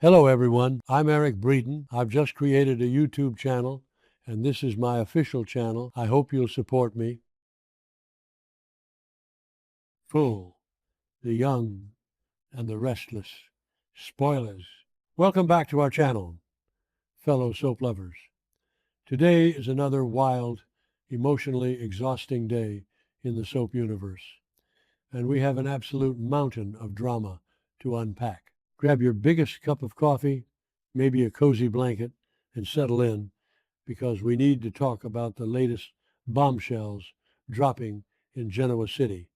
Hello everyone, I'm Eric Breeden. I've just created a YouTube channel and this is my official channel. I hope you'll support me. Full, the young, and the restless. Spoilers. Welcome back to our channel, fellow soap lovers. Today is another wild, emotionally exhausting day in the soap universe. And we have an absolute mountain of drama to unpack. Grab your biggest cup of coffee, maybe a cozy blanket, and settle in, because we need to talk about the latest bombshells dropping in Genoa City.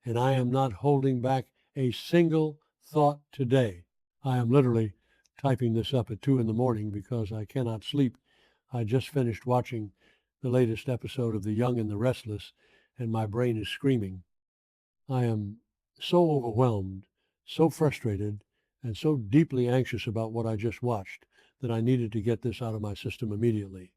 And I am not holding back a single thought today. I am literally typing this up at 2 in the morning because I cannot sleep. I just finished watching the latest episode of The Young and the Restless, and my brain is screaming. I am so overwhelmed, so frustrated, and so deeply anxious about what I just watched that I needed to get this out of my system immediately.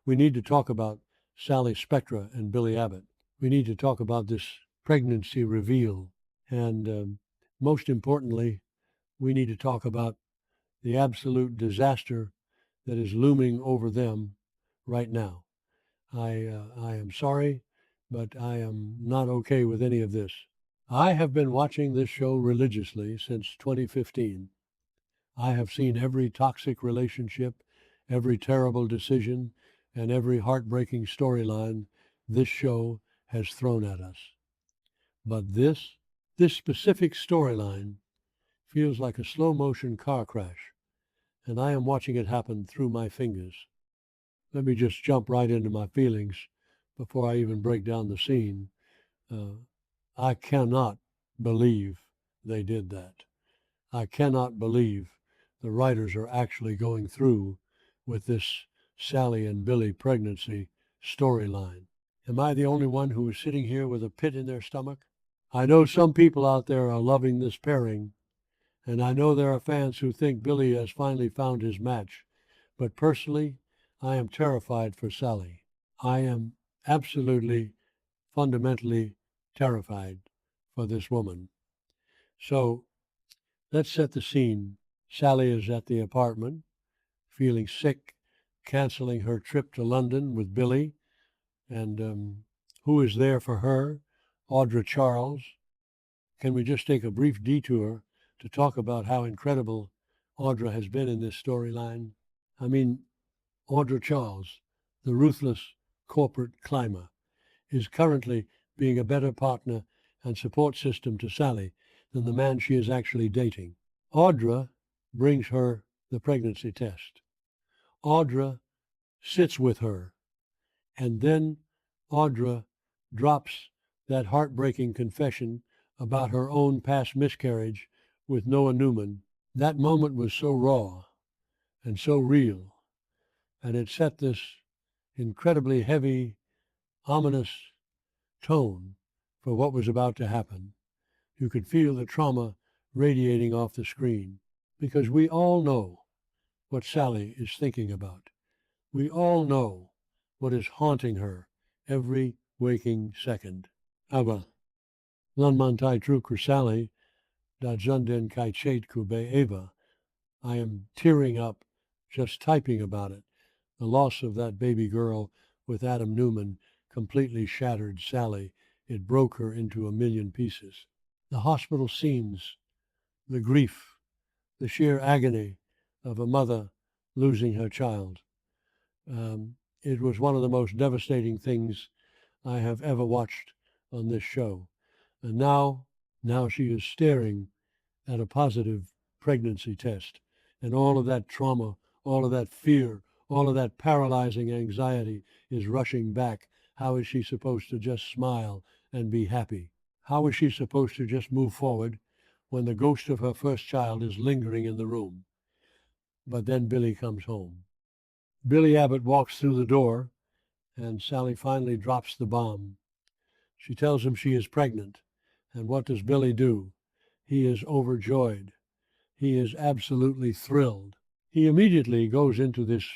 We need to talk about Sally Spectra and Billy Abbott. We need to talk about this pregnancy reveal. And most importantly, we need to talk about the absolute disaster that is looming over them right now. I am sorry, but I am not okay with any of this. I have been watching this show religiously since 2015. I have seen every toxic relationship, every terrible decision, and every heartbreaking storyline this show has thrown at us. But this specific storyline feels like a slow-motion car crash, and I am watching it happen through my fingers. Let me just jump right into my feelings before I even break down the scene. I cannot believe they did that. I cannot believe the writers are actually going through with this Sally and Billy pregnancy storyline. Am I the only one who is sitting here with a pit in their stomach? I know some people out there are loving this pairing, and I know there are fans who think Billy has finally found his match. But personally, I am terrified for Sally. I am absolutely, fundamentally terrified for this woman. So let's set the scene. Sally is at the apartment, feeling sick, canceling her trip to London with Billy. And who is there for her? Audra Charles. Can we just take a brief detour to talk about how incredible Audra has been in this storyline? I mean, Audra Charles, the ruthless corporate climber, is currently being a better partner and support system to Sally than the man she is actually dating. Audra brings her the pregnancy test. Audra sits with her, and then Audra drops that heartbreaking confession about her own past miscarriage with Noah Newman. That moment was so raw and so real, and it set this incredibly heavy, ominous tone for what was about to happen. You could feel the trauma radiating off the screen, because we all know what Sally is thinking about. We all know what is haunting her every waking second. Aber Lanmantai Trukur Sally, da Junden Kai Chet Kube Eva. I am tearing up just typing about it. The loss of that baby girl with Adam Newman completely shattered Sally. It broke her into a million pieces. The hospital scenes, the grief, the sheer agony of a mother losing her child. It was one of the most devastating things I have ever watched on this show. And now she is staring at a positive pregnancy test. And all of that trauma, all of that fear, all of that paralyzing anxiety is rushing back. How is she supposed to just smile and be happy? How is she supposed to just move forward when the ghost of her first child is lingering in the room? But then Billy comes home. Billy Abbott walks through the door, and Sally finally drops the bomb. She tells him she is pregnant. And what does Billy do? He is overjoyed. He is absolutely thrilled. He immediately goes into this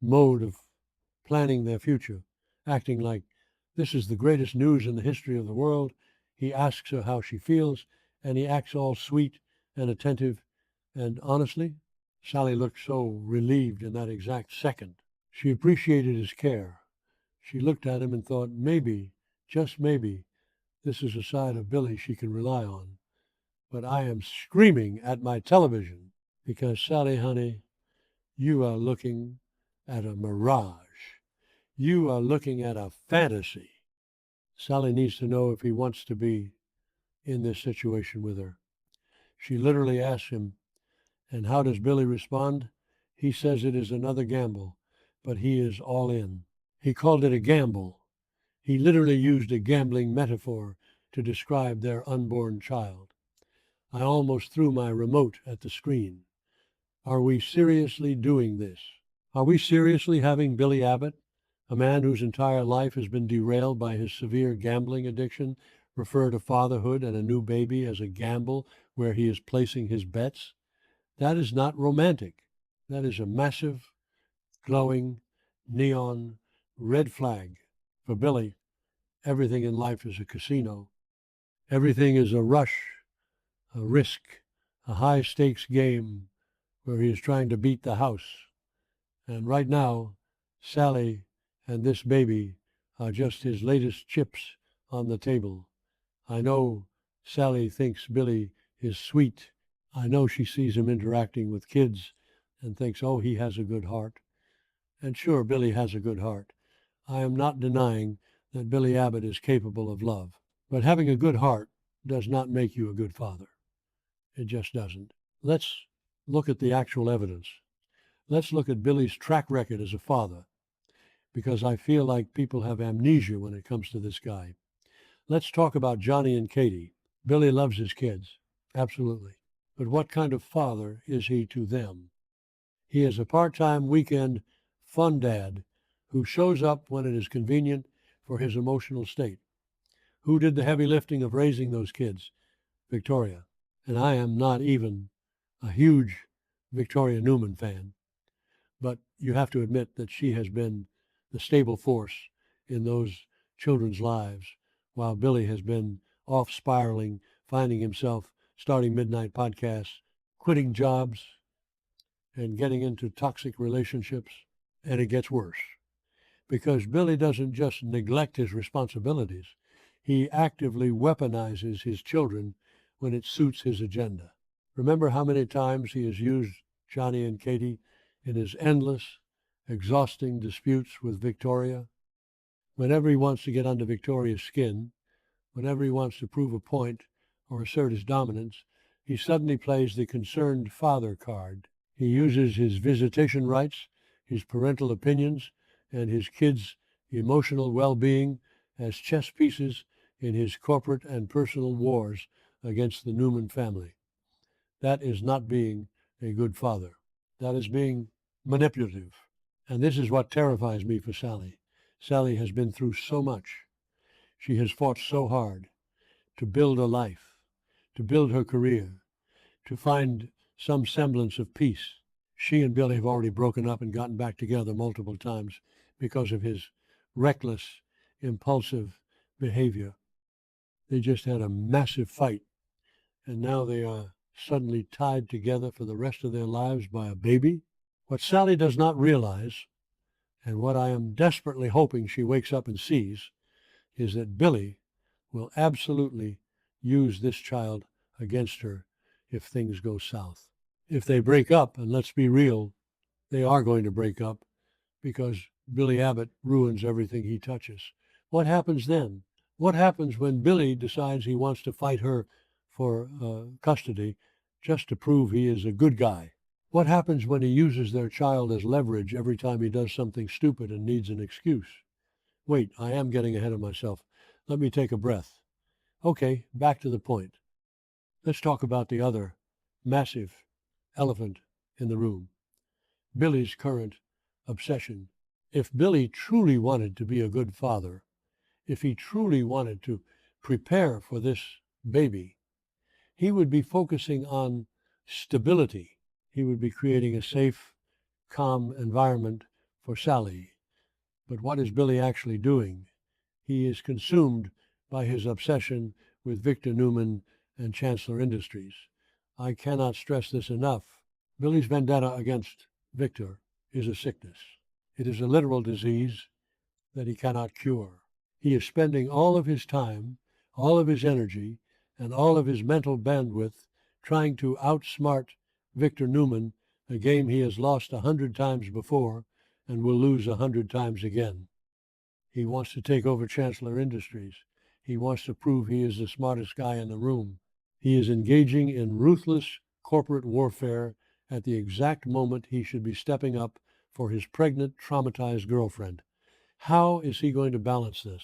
mode of planning their future, acting like this is the greatest news in the history of the world. He asks her how she feels, and he acts all sweet and attentive. And honestly, Sally looked so relieved in that exact second. She appreciated his care. She looked at him and thought, maybe, just maybe, this is a side of Billy she can rely on. But I am screaming at my television because, Sally, honey, you are looking at a mirage. You are looking at a fantasy. Sally needs to know if he wants to be in this situation with her. She literally asks him, and how does Billy respond? He says it is another gamble, but he is all in. He called it a gamble. He literally used a gambling metaphor to describe their unborn child. I almost threw my remote at the screen. Are we seriously doing this? Are we seriously having Billy Abbott, a man whose entire life has been derailed by his severe gambling addiction, refer to fatherhood and a new baby as a gamble where he is placing his bets? That is not romantic. That is a massive, glowing, neon red flag. For Billy, everything in life is a casino. Everything is a rush, a risk, a high-stakes game where he is trying to beat the house. And right now, Sally and this baby are just his latest chips on the table. I know Sally thinks Billy is sweet. I know she sees him interacting with kids and thinks, oh, he has a good heart. And sure, Billy has a good heart. I am not denying that Billy Abbott is capable of love. But having a good heart does not make you a good father. It just doesn't. Let's look at the actual evidence. Let's look at Billy's track record as a father, because I feel like people have amnesia when it comes to this guy. Let's talk about Johnny and Katie. Billy loves his kids, absolutely. But what kind of father is he to them? He is a part-time weekend fun dad who shows up when it is convenient for his emotional state. Who did the heavy lifting of raising those kids? Victoria. And I am not even a huge Victoria Newman fan, but you have to admit that she has been the stable force in those children's lives, while Billy has been off spiraling, finding himself starting midnight podcasts, quitting jobs, and getting into toxic relationships. And it gets worse because Billy doesn't just neglect his responsibilities. He actively weaponizes his children when it suits his agenda. Remember how many times he has used Johnny and Katie in his endless, exhausting disputes with Victoria? Whenever he wants to get under Victoria's skin, whenever he wants to prove a point or assert his dominance, he suddenly plays the concerned father card. He uses his visitation rights, his parental opinions, and his kids' emotional well-being as chess pieces in his corporate and personal wars against the Newman family. That is not being a good father. That is being manipulative. And this is what terrifies me for Sally. Sally has been through so much. She has fought so hard to build a life, to build her career, to find some semblance of peace. She and Billy have already broken up and gotten back together multiple times because of his reckless, impulsive behavior. They just had a massive fight, and now they are suddenly tied together for the rest of their lives by a baby. What Sally does not realize, and what I am desperately hoping she wakes up and sees, is that Billy will absolutely use this child against her if things go south. If they break up, and let's be real, they are going to break up because Billy Abbott ruins everything he touches. What happens then? What happens when Billy decides he wants to fight her for custody just to prove he is a good guy? What happens when he uses their child as leverage every time he does something stupid and needs an excuse? Wait, I am getting ahead of myself. Let me take a breath. Okay, back to the point. Let's talk about the other massive elephant in the room, Billy's current obsession. If Billy truly wanted to be a good father, if he truly wanted to prepare for this baby, he would be focusing on stability. He would be creating a safe, calm environment for Sally. But what is Billy actually doing? He is consumed by his obsession with Victor Newman and Chancellor Industries. I cannot stress this enough. Billy's vendetta against Victor is a sickness. It is a literal disease that he cannot cure. He is spending all of his time, all of his energy, and all of his mental bandwidth trying to outsmart Victor Newman, a game he has lost 100 times before and will lose 100 times again. He wants to take over Chancellor Industries. He wants to prove he is the smartest guy in the room. He is engaging in ruthless corporate warfare at the exact moment he should be stepping up for his pregnant, traumatized girlfriend. How is he going to balance this?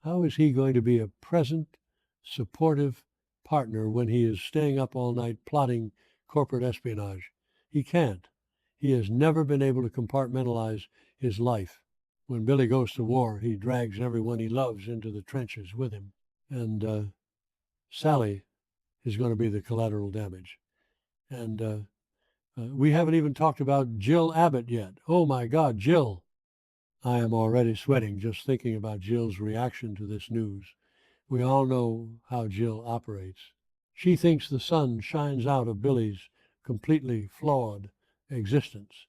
How is he going to be a present, supportive partner when he is staying up all night plotting corporate espionage? He can't. He has never been able to compartmentalize his life. When Billy goes to war, he drags everyone he loves into the trenches with him. And Sally is going to be the collateral damage. And we haven't even talked about Jill Abbott yet. Oh my God, Jill! I am already sweating just thinking about Jill's reaction to this news. We all know how Jill operates. She thinks the sun shines out of Billy's completely flawed existence,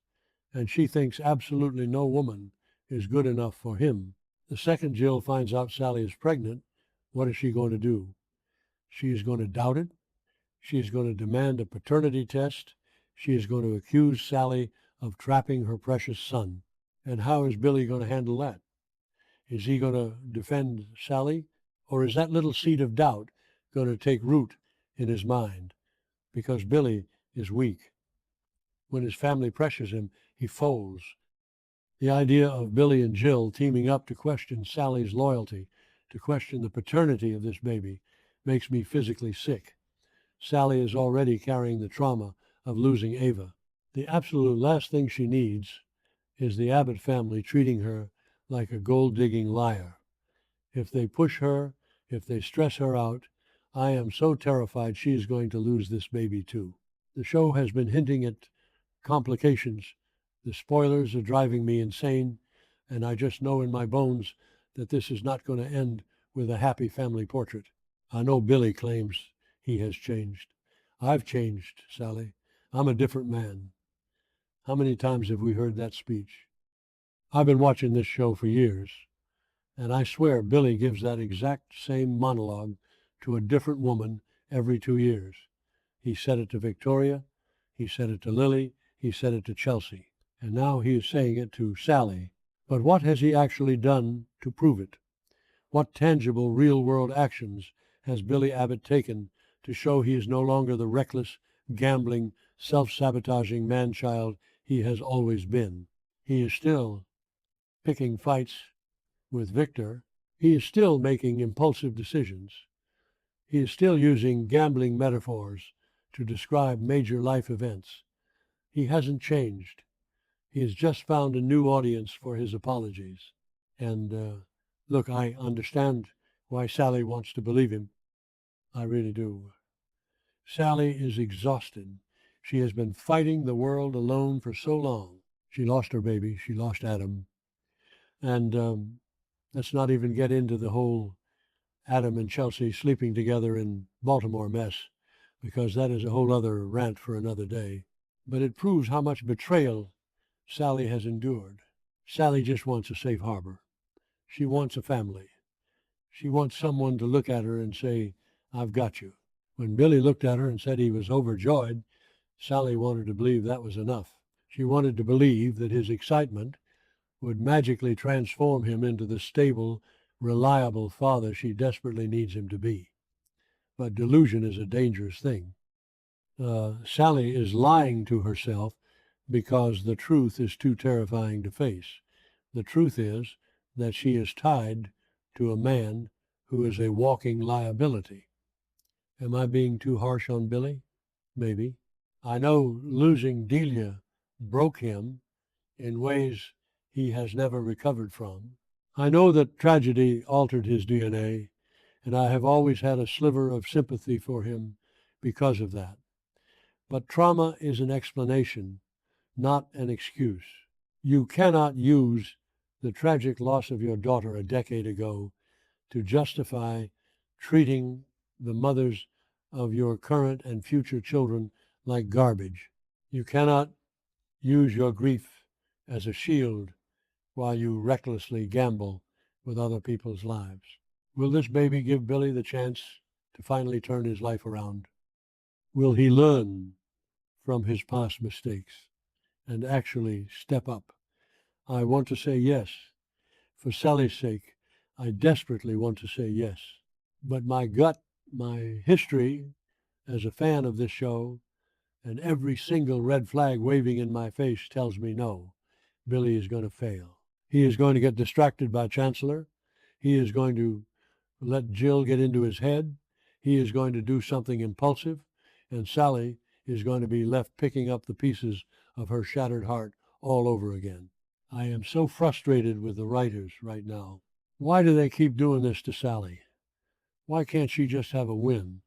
and she thinks absolutely no woman is good enough for him. The second Jill finds out Sally is pregnant, what is she going to do? She is going to doubt it. She is going to demand a paternity test. She is going to accuse Sally of trapping her precious son. And how is Billy going to handle that? Is he going to defend Sally? Or is that little seed of doubt going to take root in his mind? Because Billy is weak. When his family pressures him, he folds. The idea of Billy and Jill teaming up to question Sally's loyalty, to question the paternity of this baby, makes me physically sick. Sally is already carrying the trauma of losing Ava. The absolute last thing she needs is the Abbott family treating her like a gold-digging liar. If they push her, if they stress her out, I am so terrified she is going to lose this baby too. The show has been hinting at complications. The spoilers are driving me insane, and I just know in my bones that this is not going to end with a happy family portrait. I know Billy claims he has changed. I've changed, Sally. I'm a different man. How many times have we heard that speech? I've been watching this show for years, and I swear Billy gives that exact same monologue to a different woman every 2 years. He said it to Victoria, he said it to Lily, he said it to Chelsea, and now he is saying it to Sally. But what has he actually done to prove it? What tangible, real-world actions has Billy Abbott taken to show he is no longer the reckless, gambling, self-sabotaging man-child he has always been? He is still picking fights with Victor. He is still making impulsive decisions. He is still using gambling metaphors to describe major life events. He hasn't changed. He has just found a new audience for his apologies. And look, I understand why Sally wants to believe him. I really do. Sally is exhausted. She has been fighting the world alone for so long. She lost her baby. She lost Adam. And let's not even get into the whole Adam and Chelsea sleeping together in Baltimore mess, because that is a whole other rant for another day. But it proves how much betrayal Sally has endured. Sally just wants a safe harbor. She wants a family. She wants someone to look at her and say, I've got you. When Billy looked at her and said he was overjoyed, Sally wanted to believe that was enough. She wanted to believe that his excitement would magically transform him into the stable, reliable father she desperately needs him to be. But delusion is a dangerous thing. Sally is lying to herself because the truth is too terrifying to face. The truth is that she is tied to a man who is a walking liability. Am I being too harsh on Billy? Maybe. I know losing Delia broke him in ways he has never recovered from. I know that tragedy altered his DNA, and I have always had a sliver of sympathy for him because of that. But trauma is an explanation, not an excuse. You cannot use the tragic loss of your daughter a decade ago to justify treating the mothers of your current and future children like garbage. You cannot use your grief as a shield while you recklessly gamble with other people's lives. Will this baby give Billy the chance to finally turn his life around? Will he learn from his past mistakes and actually step up? I want to say yes. For Sally's sake, I desperately want to say yes. But my gut, my history as a fan of this show, and every single red flag waving in my face tells me no. Billy is going to fail. He is going to get distracted by Chancellor. He is going to let Jill get into his head. He is going to do something impulsive. And Sally is going to be left picking up the pieces of her shattered heart all over again. I am so frustrated with the writers right now. Why do they keep doing this to Sally? Why can't she just have a win?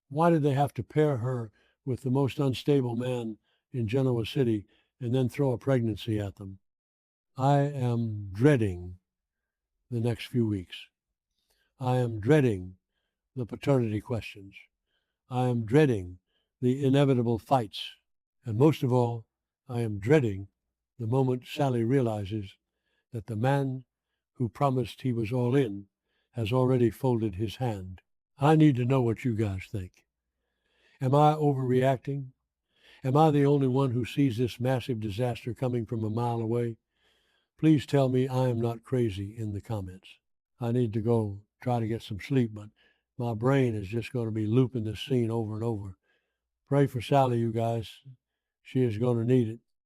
Why did they have to pair her with the most unstable man in Genoa City and then throw a pregnancy at them? I am dreading the next few weeks. I am dreading the paternity questions. I am dreading the inevitable fights. And most of all, I am dreading the moment Sally realizes that the man who promised he was all in has already folded his hand. I need to know what you guys think. Am I overreacting? Am I the only one who sees this massive disaster coming from a mile away? Please tell me I am not crazy in the comments. I need to go try to get some sleep, but my brain is just going to be looping this scene over and over. Pray for Sally, you guys. She is going to need it.